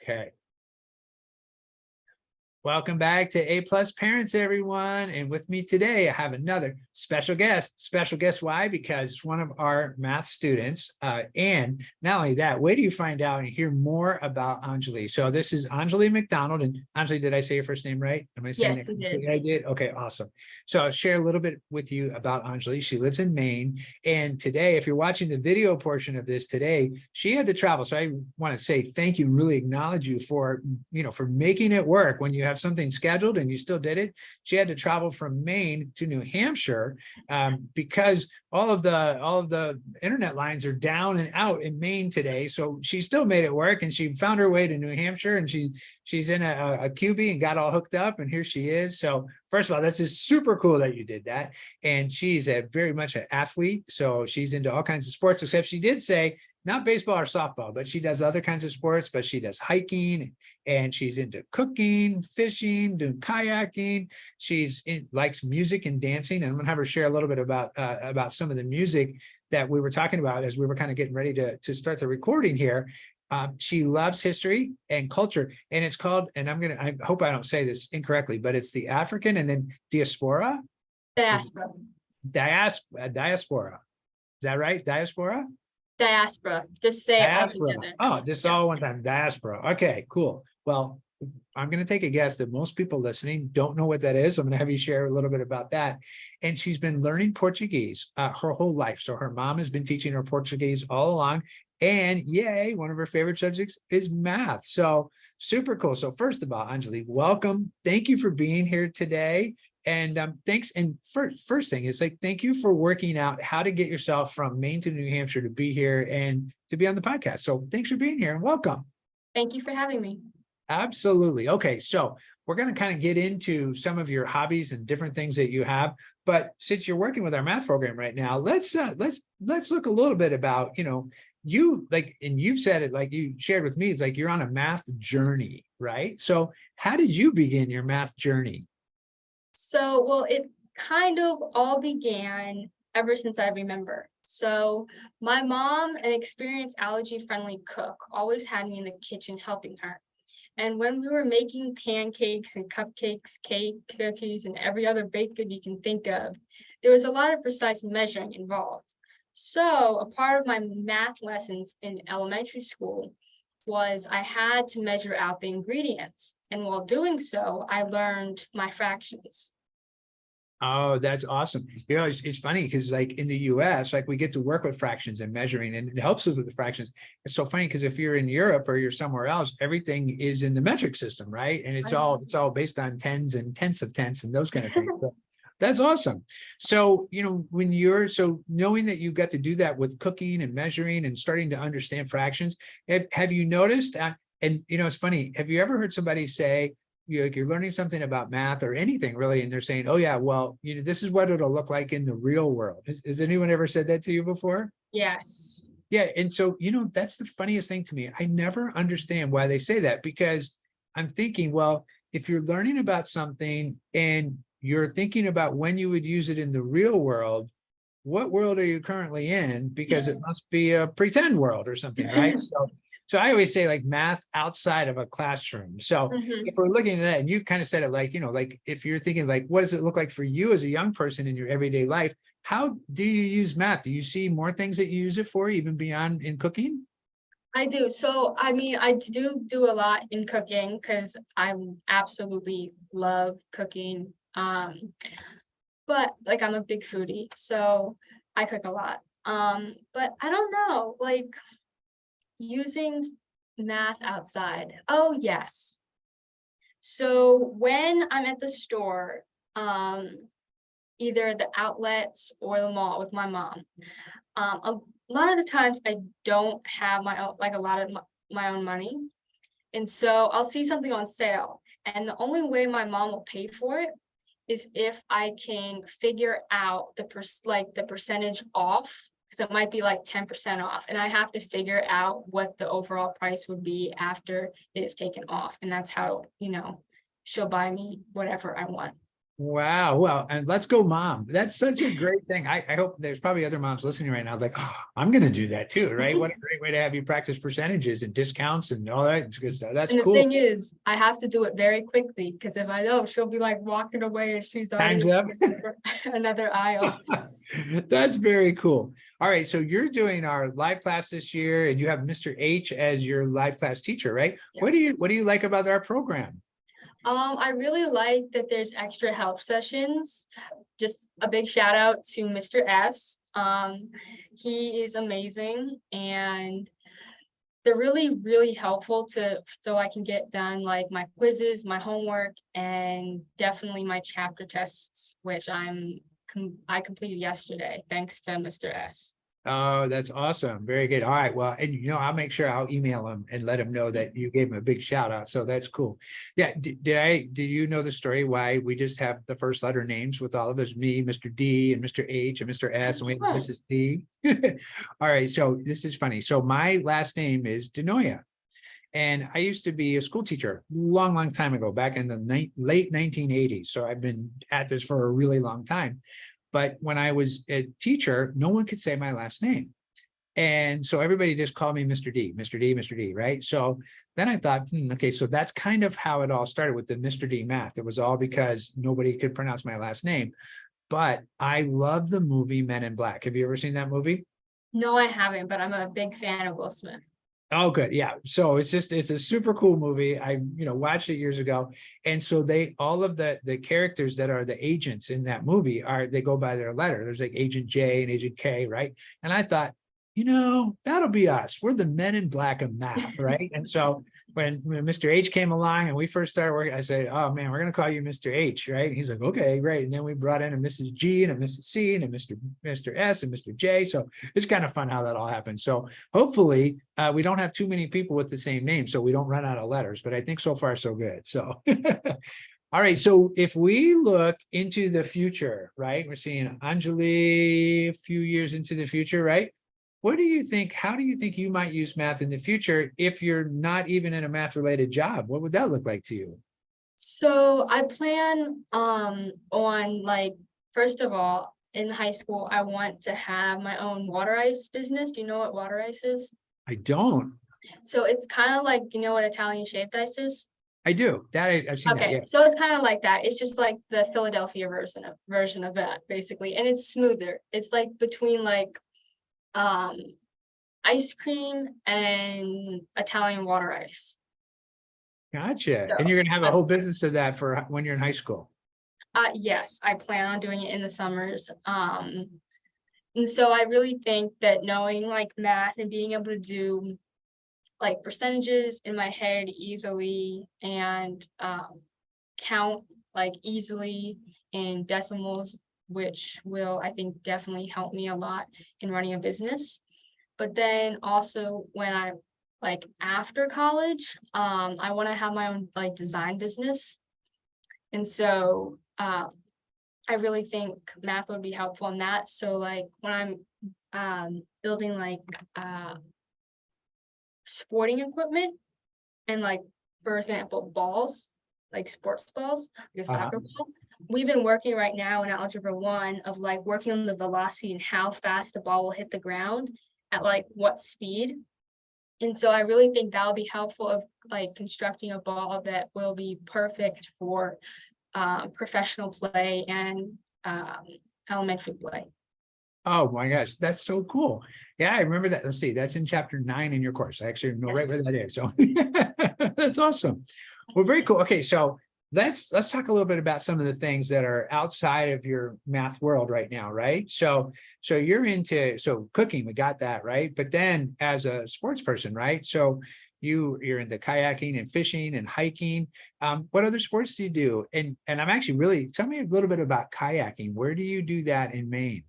Okay. Welcome back to A Plus Parents, everyone. And with me today, I have another special guest. Special guest, why? Because it's one of our math students. And not only that, wait till you find out and hear more about Anjali. So this is Anjali McDonnell. And Anjali, did I say your first name right? Am I saying Yes, it? you did. I did. Okay, awesome. So I'll share a little bit with you about Anjali. She lives in Maine. And today, if you're watching the video portion of this today, she had to travel. So I want to say thank you, really acknowledge you for, for making it work when you have something scheduled and you still did it. She had to travel from Maine to New Hampshire because all of the internet lines are down and out in Maine today. So she still made it work, and she found her way to New Hampshire, and she's in a QB and got all hooked up, and here she is. So first of all, that's just super cool that you did that. And she's very much an athlete, so she's into all kinds of sports, except she did say not baseball or softball, but she does other kinds of sports. But she does hiking, and she's into cooking, fishing, doing kayaking. Likes music and dancing. And I'm gonna have her share a little bit about some of the music that we were talking about as we were kind of getting ready to start the recording here. She loves history and culture, and it's called, and I hope I don't say this incorrectly, but it's the African and then diaspora. Diaspora. Diaspora. Is that right? Diaspora? Diaspora. Just say Diaspora. it all together. Oh, just all one time. Diaspora. Okay, cool. Well, I'm going to take a guess that most people listening don't know what that is. I'm going to have you share a little bit about that. And she's been learning Portuguese her whole life. So her mom has been teaching her Portuguese all along. And yay, one of her favorite subjects is math. So super cool. So first of all, Anjali, welcome. Thank you for being here today. And thanks. And first thing is thank you for working out how to get yourself from Maine to New Hampshire to be here and to be on the podcast. So thanks for being here and welcome. Thank you for having me. Absolutely. Okay. So we're going to kind of get into some of your hobbies and different things that you have. But since you're working with our math program right now, let's look a little bit about, you and you've said it, like you shared with me, it's like you're on a math journey, right? So how did you begin your math journey? So, well, it kind of all began ever since I remember. So my mom, an experienced allergy-friendly cook, always had me in the kitchen helping her. And when we were making pancakes and cupcakes, cake, cookies, and every other baked good you can think of, there was a lot of precise measuring involved. So a part of my math lessons in elementary school was I had to measure out the ingredients. And while doing so, I learned my fractions. Oh, that's awesome. It's funny because like in the US, like we get to work with fractions and measuring, and it helps us with the fractions. It's so funny because if you're in Europe or you're somewhere else, everything is in the metric system, right? And it's all based on tens and tenths of tenths and those kind of things. So that's awesome. So, knowing that you got to do that with cooking and measuring and starting to understand fractions, have you noticed, and it's funny, have you ever heard somebody say, you're learning something about math or anything really, and they're saying, oh yeah, well, this is what it'll look like in the real world. Has anyone ever said that to you before? Yes. Yeah. And so, that's the funniest thing to me. I never understand why they say that, because I'm thinking, well, if you're learning about something and you're thinking about when you would use it in the real world, what world are you currently in? Because it must be a pretend world or something, right? So I always say like math outside of a classroom. So if we're looking at that, and you kind of said it like, like if you're thinking like, what does it look like for you as a young person in your everyday life? How do you use math? Do you see more things that you use it for, even beyond in cooking? I do. So, I mean, I do a lot in cooking because I absolutely love cooking. But like I'm a big foodie, so I cook a lot. But I don't know, like using math outside. Oh, yes. So when I'm at the store, either the outlets or the mall with my mom, a lot of the times I don't have my own, like a lot of my own money. And so I'll see something on sale. And the only way my mom will pay for it is if I can figure out the percentage off, because it might be like 10% off. And I have to figure out what the overall price would be after it is taken off. And that's how, she'll buy me whatever I want. Wow. Well, and let's go, mom. That's such a great thing. I hope there's probably other moms listening right now. Like, oh, I'm going to do that too, right? What a great way to have you practice percentages and discounts and all that. It's good stuff. That's And the cool. thing is, I have to do it very quickly because if I don't, she'll be like walking away and she's Time's already up. another aisle. That's very cool. All right. So you're doing our live class this year and you have Mr. H as your live class teacher, right? Yes. What do you like about our program? I really like that there's extra help sessions. Just a big shout out to Mr. S. He is amazing and they're really, really helpful so I can get done like my quizzes, my homework, and definitely my chapter tests, which I completed yesterday, thanks to Mr. S. Oh, that's awesome. Very good. All right. Well, and I'll make sure I'll email him and let him know that you gave him a big shout out. So that's cool. Yeah. Did you know the story why we just have the first letter names with all of us, me, Mr. D and Mr. H and Mr. S and we have Mrs. D. All right. So this is funny. So my last name is Denoya. And I used to be a school teacher long, long time ago, back in the late 1980s. So I've been at this for a really long time. But when I was a teacher, no one could say my last name. And so everybody just called me Mr. D, Mr. D, Mr. D, right? So then I thought, okay, so that's kind of how it all started with the Mr. D math. It was all because nobody could pronounce my last name. But I love the movie Men in Black. Have you ever seen that movie? No, I haven't, but I'm a big fan of Will Smith. Oh, good. Yeah. So it's a super cool movie. I, watched it years ago. And so all of the characters that are the agents in that movie they go by their letter. There's like Agent J and Agent K, right? And I thought, that'll be us. We're the Men in Black of math, right? And so when Mr. H came along and we first started working, I said, oh man, we're going to call you Mr. H, right? And he's like, okay, great. And then we brought in a Mrs. G and a Mrs. C and a Mr. S and Mr. J. So it's kind of fun how that all happened. So hopefully we don't have too many people with the same name, so we don't run out of letters, but I think so far so good. So all right. So if we look into the future, right, we're seeing Anjali a few years into the future, right? What do you think? How do you think you might use math in the future if you're not even in a math related job? What would that look like to you? So I plan on like, first of all, in high school, I want to have my own water ice business. Do you know what water ice is? I don't. So it's kind of like, what Italian shaved ice is? I do. I've seen that. Okay, Yeah. so it's kind of like that. It's just like the Philadelphia version of that, basically. And it's smoother. It's like between like ice cream and Italian water ice. Gotcha. So, And you're gonna have a whole business of that for when you're in high school. yes, I plan on doing it in the summers. And so I really think that knowing like math and being able to do like percentages in my head easily and count like easily in decimals, which will, I think, definitely help me a lot in running a business. But then also when I like after college, I want to have my own like design business. And so I really think math would be helpful in that. So like when I'm building like sporting equipment and like, for example, balls, like sports balls, like a soccer ball. We've been working right now in Algebra 1 of like working on the velocity and how fast the ball will hit the ground at like what speed. And so I really think that'll be helpful of like constructing a ball that will be perfect for professional play and elementary play. Oh my gosh, that's so cool. Yeah, I remember that. Let's see, that's in chapter 9 in your course. I actually know right where Yes. that is. So that's awesome. Well, very cool. Okay, so let's talk a little bit about some of the things that are outside of your math world right now, right? So you're into cooking, we got that, right? But then as a sports person, right? So you're into kayaking and fishing and hiking. What other sports do you do? And I'm actually tell me a little bit about kayaking. Where do you do that in Maine?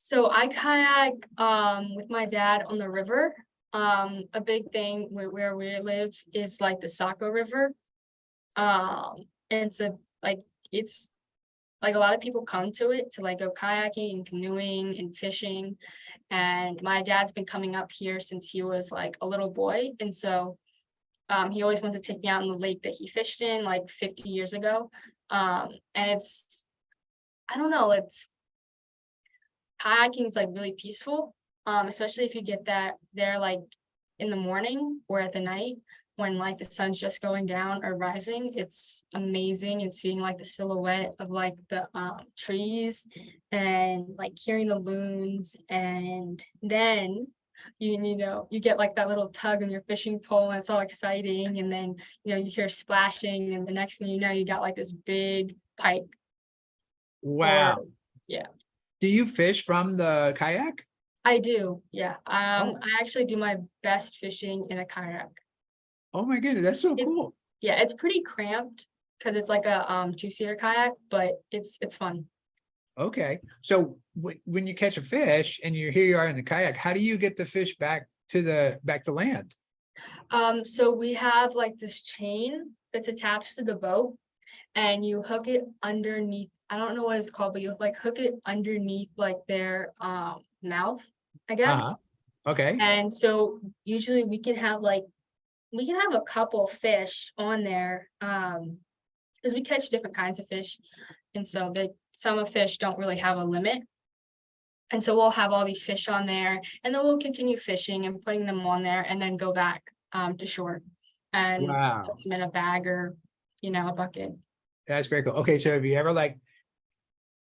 So I kayak with my dad on the river. A big thing where we live is like the Saco River. And it's like a lot of people come to it to like go kayaking and canoeing and fishing. And my dad's been coming up here since he was like a little boy. And so he always wants to take me out in the lake that he fished in like 50 years ago. And I don't know, kayaking is like really peaceful, especially if you get that there like in the morning or at the night when like the sun's just going down or rising. It's amazing, and seeing like the silhouette of like the trees and like hearing the loons, and then you get like that little tug on your fishing pole and it's all exciting, and then you hear splashing, and the next thing you know you got like this big pike. Or Wow. yeah. Do you fish from the kayak? I do, yeah. Oh, I actually do my best fishing in a kayak. oh my goodness, that's so It cool. Yeah, it's pretty cramped because it's like a two-seater kayak, but it's fun. Okay. So when you catch a fish and here you are in the kayak, how do you get the fish back to land? So we have like this chain that's attached to the boat, and you hook it underneath. I don't know what it's called, but you like hook it underneath like their mouth, I Uh-huh. guess. Okay. And so usually we can have a couple fish on there, because we catch different kinds of fish, and so some of fish don't really have a limit. And so we'll have all these fish on there, and then we'll continue fishing and putting them on there, and then go back to shore and put Wow. them in a bag or a bucket. That's very cool. Okay. So have you ever like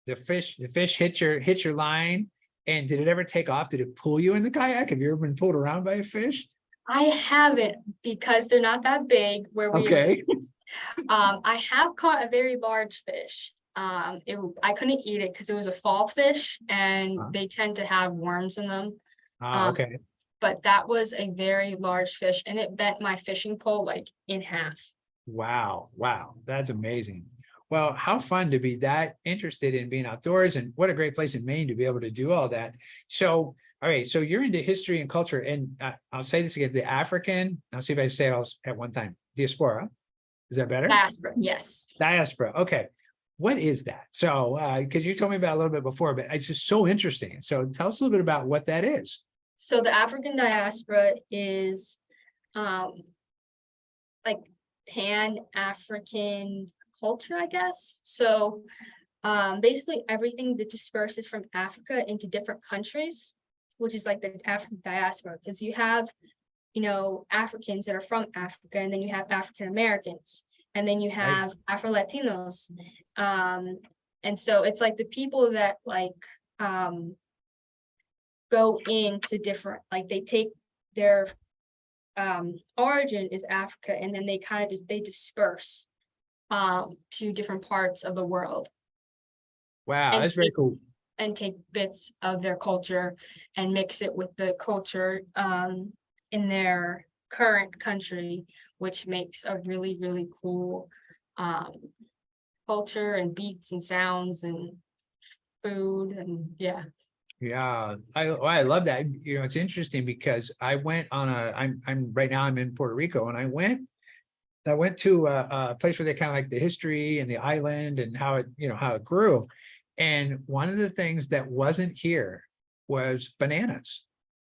the fish hit your line, and did it ever take off? Did it pull you in the kayak? Have you ever been pulled around by a fish? I haven't, because they're not that big where we Okay. I have caught a very large fish. I couldn't eat it because it was a fall fish and Uh, they tend to have worms in them. Um, okay. but that was a very large fish, and it bent my fishing pole like in half. Wow. Wow. That's amazing. Well, how fun to be that interested in being outdoors, and what a great place in Maine to be able to do all that. So, all right. So you're into history and culture, and I'll say this again, the African, I'll see if I say it all at one time, diaspora. Is that better? Diaspora, yes. Diaspora. Okay. What is that? So, because you told me about it a little bit before, but it's just so interesting. So tell us a little bit about what that is. So the African diaspora is um like Pan-African culture, I guess. So basically everything that disperses from Africa into different countries, which is like the African diaspora, because you have Africans that are from Africa, and then you have African Americans, and then you Right. have Afro Latinos. And so it's like the people that like go into different, like they take their origin is Africa, and then they disperse to different parts of the world, Wow, and that's very cool. take bits of their culture and mix it with the culture in their current country, which makes a really, really cool culture and beats and sounds and food, and yeah. Yeah, I love that. It's interesting because I went on I'm right now I'm in Puerto Rico, and I went to a place where they kind of like the history and the island and how it grew. And one of the things that wasn't here was bananas.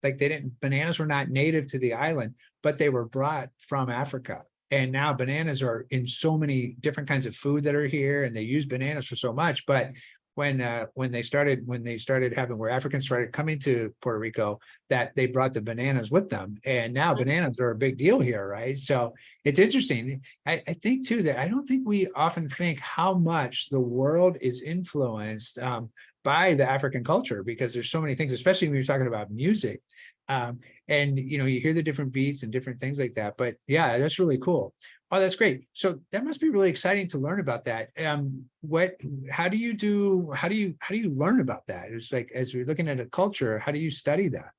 Like bananas were not native to the island, but they were brought from Africa. And now bananas are in so many different kinds of food that are here, and they use bananas for so much. But when they started having, where Africans started coming to Puerto Rico, that they brought the bananas with them, and now bananas are a big deal here, right? So it's interesting. I think too that I don't think we often think how much the world is influenced by the African culture, because there's so many things, especially when you're talking about music. And you hear the different beats and different things like that. But yeah, that's really cool. Oh, that's great. So that must be really exciting to learn about that. How do you learn about that? It's like, as you're looking at a culture, how do you study that?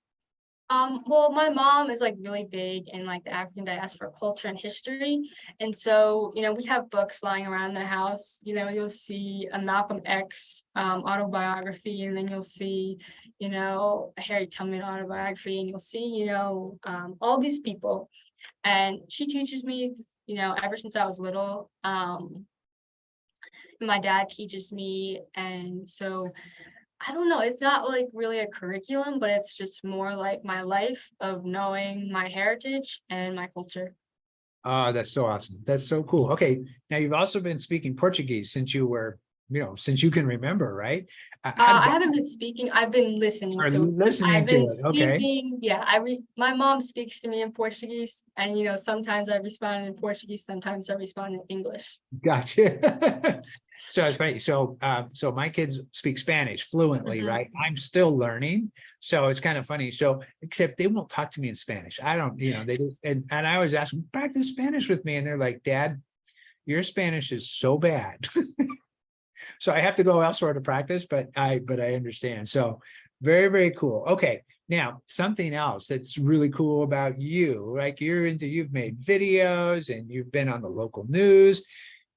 Well, my mom is like really big in like the African diaspora culture and history. And so, we have books lying around the house. You'll see a Malcolm X autobiography, and then you'll see, a Harry Tubman autobiography, and you'll see, all these people. And she teaches me, ever since I was little. My dad teaches me, and so I don't know, it's not like really a curriculum, but it's just more like my life of knowing my heritage and my culture. Oh, that's so awesome. That's so cool. Okay. Now you've also been speaking Portuguese since you were, since you can remember, right? How did I that, haven't been speaking. I've been listening or to it. listening I've to been it? Okay. speaking. Yeah, my mom speaks to me in Portuguese, and sometimes I respond in Portuguese, sometimes I respond in English. Gotcha. So it's funny. So my kids speak Spanish fluently, Mhm. right? I'm still learning. So it's kind of funny. So except they won't talk to me in Spanish. I don't, they just, and I always ask them, practice Spanish with me. And they're like, Dad, your Spanish is so bad. So I have to go elsewhere to practice, but I understand. So very, very cool. Okay. Now, something else that's really cool about you, like you've made videos and you've been on the local news.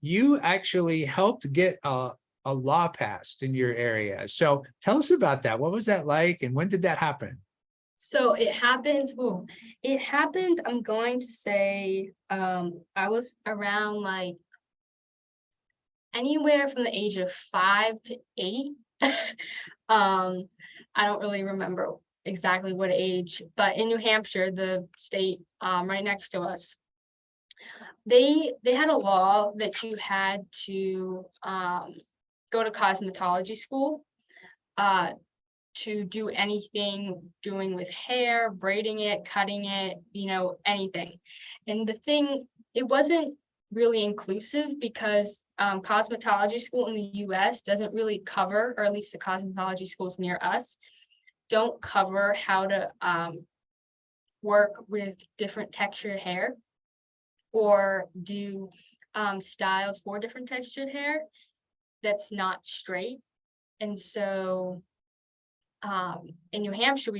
You actually helped get a law passed in your area. So tell us about that. What was that like? And when did that happen? So it happened. Oh, it happened. I'm going to say, I was around like anywhere from the age of 5 to 8. um, I don't really remember exactly what age, but in New Hampshire, the state right next to us, they had a law that you had to go to cosmetology school uh, to do anything doing with hair, braiding it, cutting it, anything. And the thing, it wasn't really inclusive because cosmetology school in the US doesn't really cover, or at least the cosmetology schools near us, don't cover how to work with different textured hair or do styles for different textured hair that's not straight. And so in New Hampshire,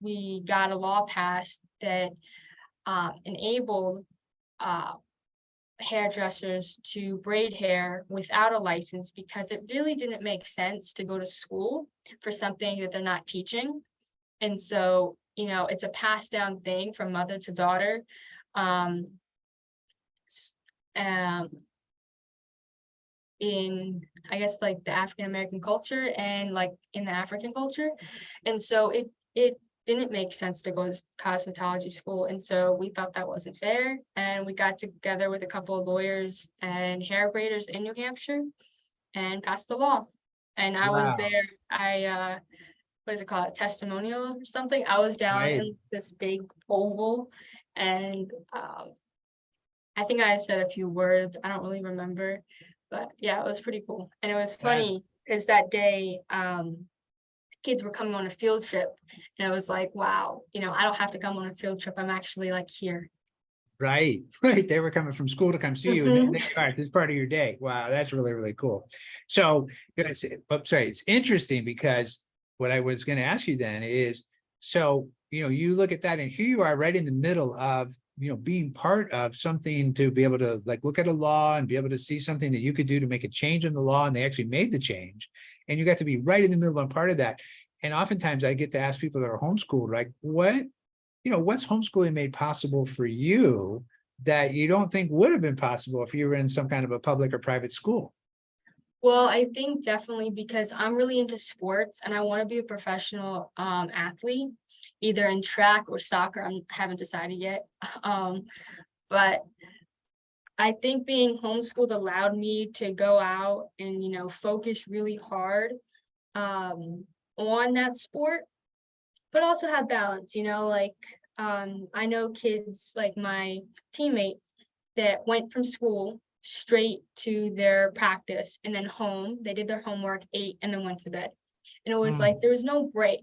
we got a law passed that enabled uh, hairdressers to braid hair without a license because it really didn't make sense to go to school for something that they're not teaching. And so, it's a passed down thing from mother to daughter. Um, s- um, in I guess like the African American culture and like in the African culture. And so it didn't make sense to go to cosmetology school. And so we thought that wasn't fair. And we got together with a couple of lawyers and hair braiders in New Hampshire and passed the law. And I was Wow. there, what is it called? A testimonial or something. I was down Right. in this big oval and I think I said a few words. I don't really remember, but yeah, it was pretty cool. And it was That's funny because that day, kids were coming on a field trip, and it was like, wow, I don't have to come on a field trip. I'm actually like here. right. Right. They were coming from school to come see you. And then Mhm. they are, this is part of your day. Wow, that's really, really cool. So sorry, it's interesting because what I was going to ask you then is, so, you look at that and here you are right in the middle of, being part of something to be able to like look at a law and be able to see something that you could do to make a change in the law. And they actually made the change. And you got to be right in the middle of part of that. And oftentimes I get to ask people that are homeschooled, like, what's homeschooling made possible for you that you don't think would have been possible if you were in some kind of a public or private school? Well, I think definitely because I'm really into sports and I want to be a professional athlete, either in track or soccer. I haven't decided yet. Um, but I think being homeschooled allowed me to go out and, focus really hard on that sport, but also have balance, like I know kids like my teammates that went from school straight to their practice and then home. They did their homework, ate, and then went to bed. And it was like Mm, there was no break.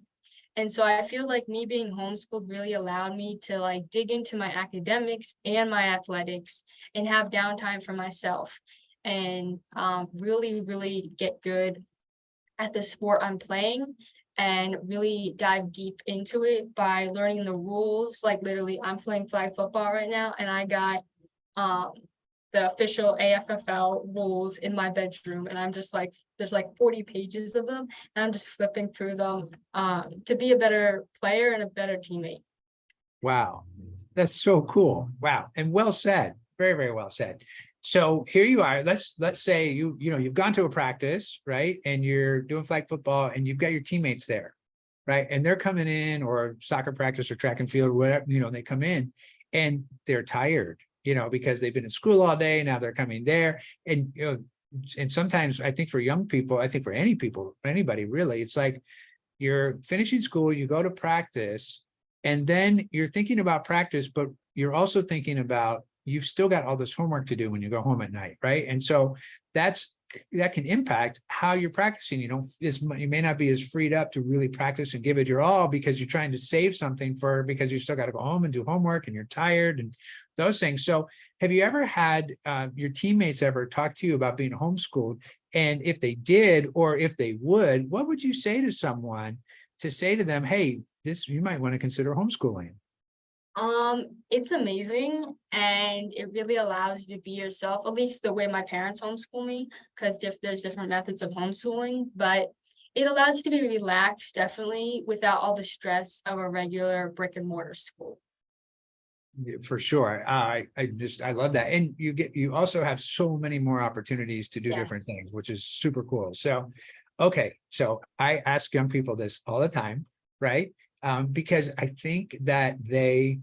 And so I feel like me being homeschooled really allowed me to like dig into my academics and my athletics and have downtime for myself and really, really get good at the sport I'm playing and really dive deep into it by learning the rules. Like literally, I'm playing flag football right now, and I got um the official AFFL rules in my bedroom, and I'm just like, there's like 40 pages of them, and I'm just flipping through them to be a better player and a better teammate. wow. That's so cool. Wow. And well said. Very, very well said. So here you are. Let's say you've gone to a practice, right? And you're doing flag football and you've got your teammates there, right? And they're coming in or soccer practice or track and field or whatever, they come in and they're tired because they've been in school all day, now they're coming there. And, and sometimes I think for young people, I think for anybody really, it's like you're finishing school, you go to practice, and then you're thinking about practice, but you're also thinking about, you've still got all this homework to do when you go home at night, right? And so that can impact how you're practicing. You may not be as freed up to really practice and give it your all because you're trying to save something because you still got to go home and do homework and you're tired and those things. So have you ever had your teammates ever talk to you about being homeschooled? And if they did, or if they would, what would you say to someone to say to them, hey, you might want to consider homeschooling? It's amazing, and it really allows you to be yourself, at least the way my parents homeschool me, because there's different methods of homeschooling, but it allows you to be relaxed, definitely, without all the stress of a regular brick and mortar school. For sure. I love that. And you also have so many more opportunities to do different things, Yes. which is super cool. So, okay. So I ask young people this all the time, right? Because I think that they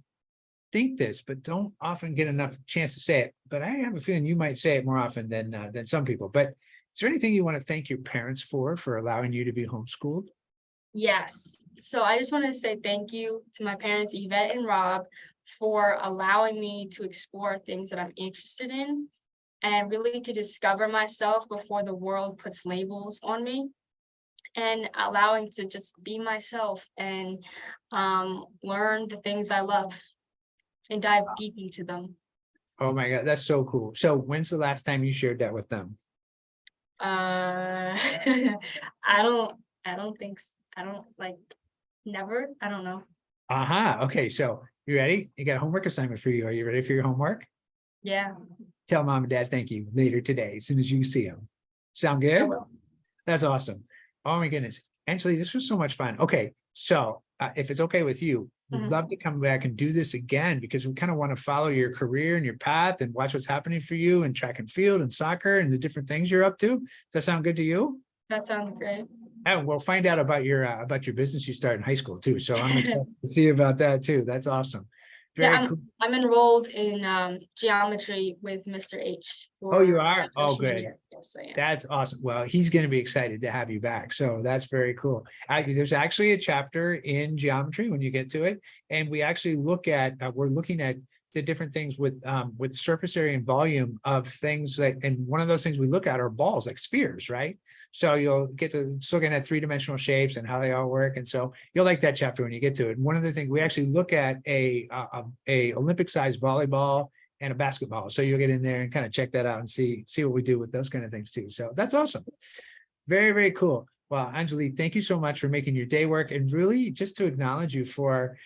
think this, but don't often get enough chance to say it. But I have a feeling you might say it more often than some people. But is there anything you want to thank your parents for allowing you to be homeschooled? Yes. So I just want to say thank you to my parents, Yvette and Rob, for allowing me to explore things that I'm interested in and really to discover myself before the world puts labels on me, and allowing to just be myself and learn the things I love and dive deep into them. Oh my God, that's so cool. So when's the last time you shared that with them? I don't think I don't like never. I don't know. Okay, so you ready? You got a homework assignment for you. Are you ready for your homework? Yeah. Tell mom and dad thank you later today, as soon as you see them. Sound I good? will. That's awesome. Oh my goodness. Anjali, this was so much fun. Okay, so if it's okay with you, we'd love to come back and do this again because we kind of want to follow your career and your path and watch what's happening for you in track and field and soccer and the different things you're up to. Does that sound good to you? That sounds great. And we'll find out about your business you start in high school too. So I'm excited to see about that too. That's awesome. Yeah, Very cool. I'm enrolled in geometry with Mr. H Oh, you for are? my Oh, freshman good. year. Yes, I am. That's awesome. Well, he's going to be excited to have you back. So that's very cool. There's actually a chapter in geometry when you get to it. And we actually we're looking at the different things with surface area and volume of things and one of those things we look at are balls, like spheres, right? So you'll get to looking at three-dimensional shapes and how they all work. And so you'll like that chapter when you get to it. And one of the things we actually look at a Olympic-sized volleyball and a basketball. So you'll get in there and kind of check that out and see what we do with those kind of things too. So that's awesome. Very, very cool. Well, Anjali, thank you so much for making your day work and really just to acknowledge you for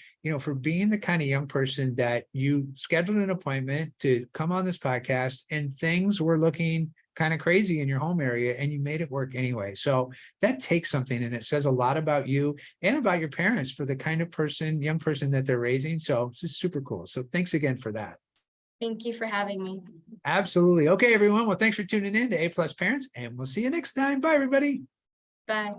being the kind of young person that you scheduled an appointment to come on this podcast and things were looking kind of crazy in your home area and you made it work anyway. So that takes something and it says a lot about you and about your parents for the kind of young person that they're raising. So it's just super cool. So thanks again for that. Thank you for having me. Absolutely. Okay, everyone. Well, thanks for tuning in to A+ Parents, and we'll see you next time. Bye, everybody. Bye.